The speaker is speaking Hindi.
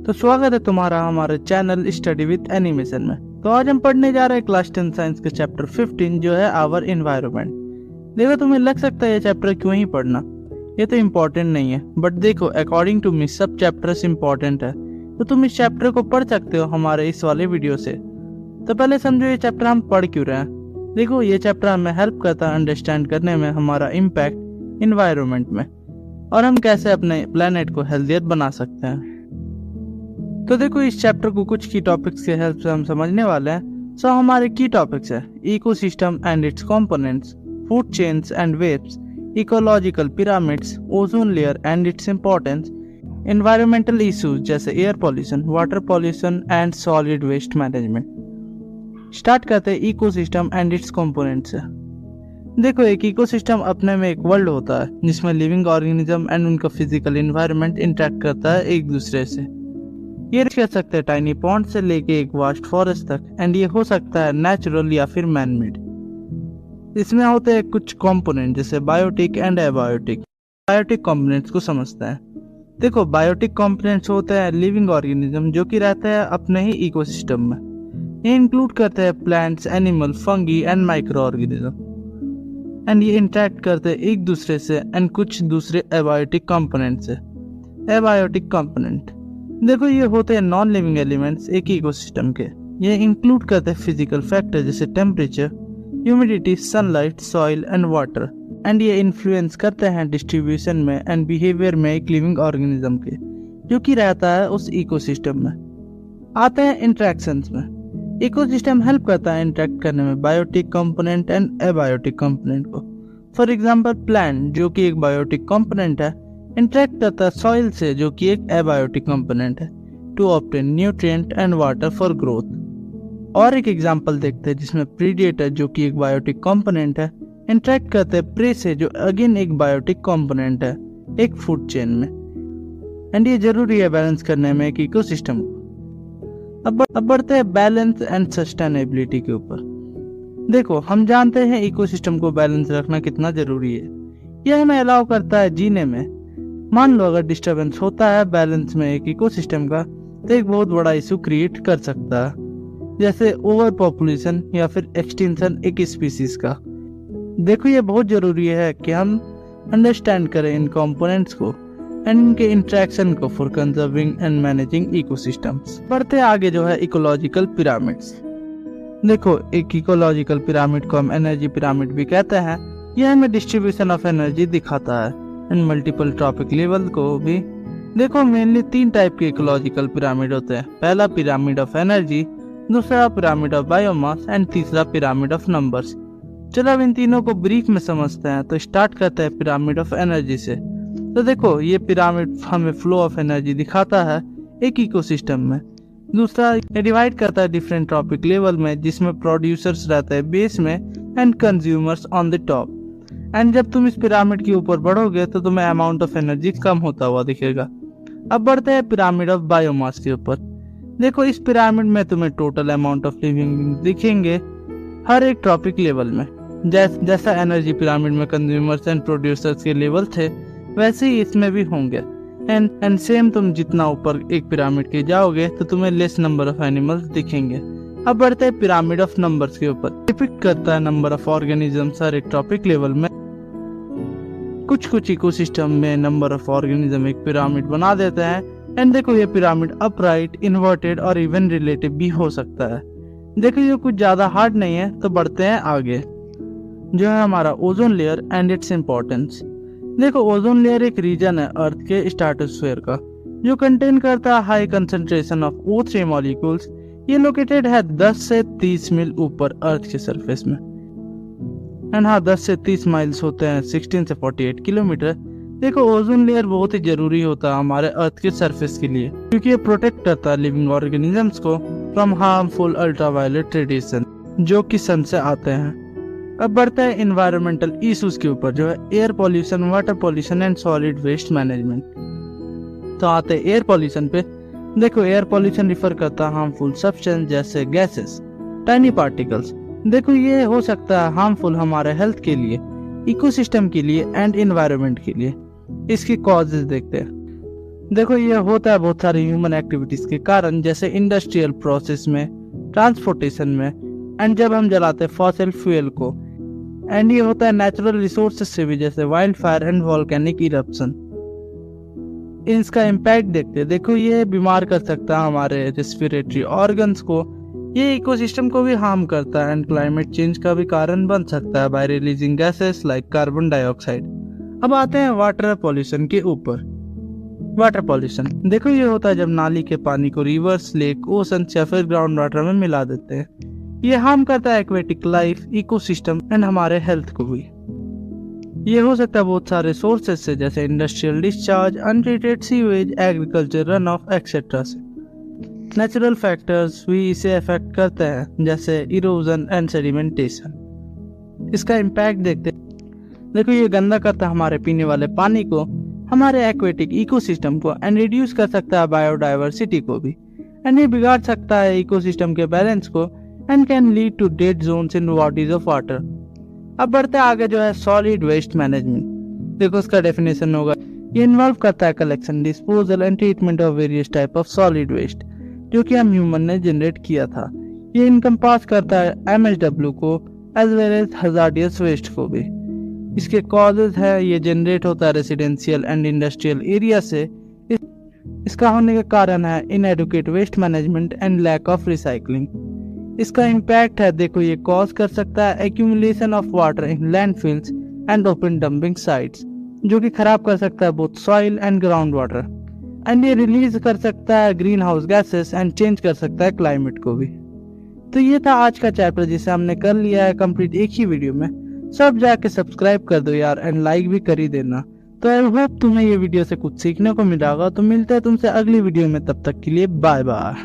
तो स्वागत है तुम्हारा हमारे चैनल स्टडी विद एनिमेशन में। तो आज हम पढ़ने जा रहे हैं क्लास 10 साइंस के चैप्टर 15 जो है आवर एनवायरनमेंट। देखो तुम्हें लग सकता है ये चैप्टर क्यों ही पढ़ना, ये तो इम्पोर्टेंट नहीं है, बट देखो अकॉर्डिंग टू मी सब चैप्टर्स इम्पोर्टेंट है, तो तुम इस चैप्टर को पढ़ सकते हो हमारे इस वाले वीडियो से। तो पहले समझो ये चैप्टर हम पढ़ क्यों रहे हैं। देखो ये चैप्टर हमें हेल्प करता है अंडरस्टैंड करने में हमारा इम्पैक्ट इन्वायरमेंट में और हम कैसे अपने प्लेनेट को हेल्थियर बना सकते हैं। तो देखो इस चैप्टर को कुछ की टॉपिक्स के हेल्प से हम समझने वाले हैं। सो हमारे की टॉपिक्स है ecosystem and its components, food chains and webs, ecological pyramids, ozone layer and its importance, environmental issues जैसे air pollution, water pollution and solid waste management. Start करते हैं इकोसिस्टम एंड इट्स कंपोनेंट्स से। देखो एक इकोसिस्टम अपने में एक वर्ल्ड होता है जिसमें लिविंग ऑर्गेनिज्म एंड उनका फिजिकल एनवायरनमेंट इंटरेक्ट करता है एक दूसरे से। ये कह सकते हैं टाइनी पॉन्ड से लेके एक वास्ट फॉरेस्ट तक, एंड ये हो सकता है नेचुरल या फिर मैन मेड। इसमें होते हैं कुछ कंपोनेंट जैसे biotic and abiotic. Biotic components को समझते हैं। देखो बायोटिक कंपोनेंट्स होते हैं लिविंग ऑर्गेनिज्म जो कि रहते हैं अपने ही इकोसिस्टम में। ये इंक्लूड करते हैं plants, animal, fungi and micro organism, and ये इंटरेक्ट करते हैं एक दूसरे से एंड कुछ दूसरे एबायोटिक कंपोनेंट से। एबायोटिक कंपोनेंट देखो ये होते हैं नॉन लिविंग एलिमेंट्स एक इकोसिस्टम के। ये इंक्लूड करते हैं फिजिकल फैक्टर जैसे temperature, humidity, sunlight, soil and water, and ये इन्फ्लुएंस करते हैं डिस्ट्रीब्यूशन में एंड बिहेवियर में एक लिविंग ऑर्गेनिज्म के जो कि रहता है उस इकोसिस्टम में। आते हैं इंटरेक्शंस में। इकोसिस्टम हेल्प करता है इंटरेक्ट करने में biotic component and abiotic component को। फॉर एग्जाम्पल प्लांट जो कि एक बायोटिक कंपोनेंट है इंटरेक्ट करता है सॉइल से जो कि एक एबायोटिक कंपोनेंट है to obtain nutrient and water for growth. और एक एग्जांपल देखते हैं जिसमें प्रीडेटर जो कि एक बायोटिक कंपोनेंट है इंटरेक्ट करते हैं प्रे से जो अगेन एक बायोटिक कंपोनेंट है एक फूड चेन में, एंड ये जरूरी है बैलेंस करने में एक इकोसिस्टम को। अब बढ़ते हैं बैलेंस एंड सस्टेनेबिलिटी के ऊपर। देखो हम जानते हैं इकोसिस्टम को बैलेंस रखना कितना जरूरी है। यह हमें अलाउ करता है जीने में। मान लो अगर डिस्टरबेंस होता है बैलेंस में एक इकोसिस्टम का तो एक बहुत बड़ा इशू क्रिएट कर सकता है, जैसे ओवर पॉपुलेशन या फिर एक्सटिंक्शन एक स्पीसीज का। देखो ये बहुत जरूरी है कि हम अंडरस्टैंड करें इन कंपोनेंट्स को एंड इनके इंटरेक्शन को for conserving and managing ecosystems. बढ़ते आगे जो है इकोलॉजिकल पिरामिड्स। देखो एक इकोलॉजिकल पिरामिड को हम एनर्जी पिरामिड भी कहते हैं। यह हमें डिस्ट्रीब्यूशन ऑफ एनर्जी दिखाता है एंड मल्टीपल ट्रॉपिक लेवल को भी। देखो मेनली 3 टाइप के इकोलॉजिकल पिरामिड होते हैं। पहला पिरामिड ऑफ एनर्जी, दूसरा पिरामिड ऑफ बायोमास एंड तीसरा पिरामिड ऑफ नंबर्स। चलो अब इन तीनों को ब्रीफ में समझते हैं। तो स्टार्ट करते हैं पिरामिड ऑफ एनर्जी से। तो देखो ये पिरामिड हमें फ्लो ऑफ एनर्जी दिखाता है एक इकोसिस्टम में। दूसरा ये डिवाइड करता है डिफरेंट ट्रॉपिक लेवल में जिसमें प्रोड्यूसर्स रहते हैं बेस में and consumers on the top. And जब तुम इस पिरामिड के ऊपर बढ़ोगे तो तुम्हें अमाउंट ऑफ एनर्जी कम होता हुआ दिखेगा। अब बढ़ते हैं पिरामिड ऑफ बायोमास के ऊपर। देखो इस पिरामिड में तुम्हें टोटल अमाउंट ऑफ लिविंग दिखेंगे हर एक ट्रॉपिक लेवल में। जैसा एनर्जी पिरामिड में कंज्यूमर्स एंड प्रोड्यूसर्स के लेवल थे वैसे ही इसमें भी होंगे। एंड सेम तुम जितना ऊपर एक पिरामिड के जाओगे तो तुम्हें लेस नंबर ऑफ एनिमल्स दिखेंगे। अब बढ़ते हैं पिरामिड ऑफ नंबर्स के ऊपर। डिपिक्ट करता है नंबर ऑफ ऑर्गेनिजम्स हर एक ट्रॉपिक लेवल में। कुछ इकोसिस्टम में नंबर ऑफ ऑर्गेनिज्म एक पिरामिड बना देते हैं। एंड देखो ये पिरामिड अपराइट, इन्वर्टेड और इवन रिलेटिव भी हो सकता है। देखो ये कुछ ज्यादा हार्ड नहीं है। तो बढ़ते हैं आगे जो है हमारा ozone layer and its importance. देखो ओजोन लेयर एक रीजन है अर्थ के स्ट्रेटोस्फीयर का जो कंटेन करता है high concentration of O3 molecules. ये लोकेटेड है 10 से 30 मील ऊपर अर्थ के सरफेस में। एंड हाँ 10 से 30 माइल्स होते हैं 16 से 48 किलोमीटर। देखो ओजोन लेयर बहुत ही जरूरी होता है हमारे अर्थ के सरफेस के लिए क्योंकि ये प्रोटेक्ट करता है लिविंग ऑर्गेनिजम्स को फ्रॉम हार्मफुल अल्ट्रावायलेट रेडिएशन जो कि सन से आते हैं। अब बढ़ता है एनवायरमेंटल इश्यूज के ऊपर जो है air pollution, water pollution and solid waste management. तो आते हैं एयर पॉल्यूशन पे। देखो एयर पॉल्यूशन रिफर करता है हार्मफुल सब्सटेंस जैसे गैसेस, टाइनी पार्टिकल्स। देखो ये हो सकता है हार्मफुल हमारे हेल्थ के लिए, इकोसिस्टम के लिए एंड एनवायरनमेंट के लिए। इसकी कॉजेज देखते हैं। देखो ये होता है बहुत सारी ह्यूमन एक्टिविटीज के कारण, जैसे इंडस्ट्रियल प्रोसेस में, ट्रांसपोर्टेशन में, एंड जब हम जलाते हैं फॉसिल फ्यूल को। एंड ये होता है नेचुरल रिसोर्सेज से भी, जैसे wild fire and volcanic eruption. इसका इम्पैक्ट देखते हैं। देखो ये बीमार कर सकता है हमारे रेस्पिरेटरी ऑर्गन्स को, ये इकोसिस्टम को भी हार्म करता है, एंड क्लाइमेट चेंज का भी कारण बन सकता है bye releasing gases like carbon dioxide. अब आते हैं वाटर पॉल्यूशन के ऊपर। वाटर पॉल्यूशन देखो ये होता है जब नाली के पानी को रिवर्स, लेक, ओशन या फिर ग्राउंड वाटर में मिला देते हैं। ये हार्म करता है एक्वेटिक लाइफ, इकोसिस्टम एंड हमारे हेल्थ को भी। ये हो सकता है बहुत सारे सोर्सेज से, जैसे industrial discharge, untreated sewage, agriculture run of etcetera से। नेचुरल फैक्टर्स भी इसे अफेक्ट करते हैं, जैसे इरोजन एंड सेडिमेंटेशन। इसका इम्पैक्ट देखते देखो ये गंदा करता है हमारे पीने वाले पानी को, हमारे एक्वेटिक इकोसिस्टम को, एंड रिड्यूस कर सकता है बायोडाइवर्सिटी को भी, एंड ये बिगाड़ सकता है इकोसिस्टम के बैलेंस को, and can lead to dead zones in bodies of water. अब बढ़ते आगे जो है सॉलिड वेस्ट मैनेजमेंट। देखो इसका डेफिनेशन होगा, ये इन्वॉल्व करता है collection, disposal and treatment of various type of solid waste जो कि हम ह्यूमन ने जनरेट किया था। ये इनकम्पास करता है MSW को as well as hazardous waste को भी। इसके कॉजेज है, ये जनरेट होता है रेसिडेंशियल एंड इंडस्ट्रियल एरिया से। इसका होने का कारण है inadequate waste management and lack of recycling. इसका इम्पैक्ट है, देखो ये कॉज कर सकता है accumulation of water in landfills and open dumping sites, जो कि खराब कर सकता है both soil and ground water, and ये रिलीज कर सकता है green house gases and change कर सकता है क्लाइमेट को भी। तो ये था आज का चैप्टर जिसे हमने कर लिया है कंप्लीट एक ही वीडियो में। सब जाके सब्सक्राइब कर दो यार, एंड लाइक भी कर ही देना। तो आई होप तुम्हें ये वीडियो से कुछ सीखने को मिला होगा। तो मिलते हैं तुमसे अगली वीडियो में, तब तक के लिए बाय बाय।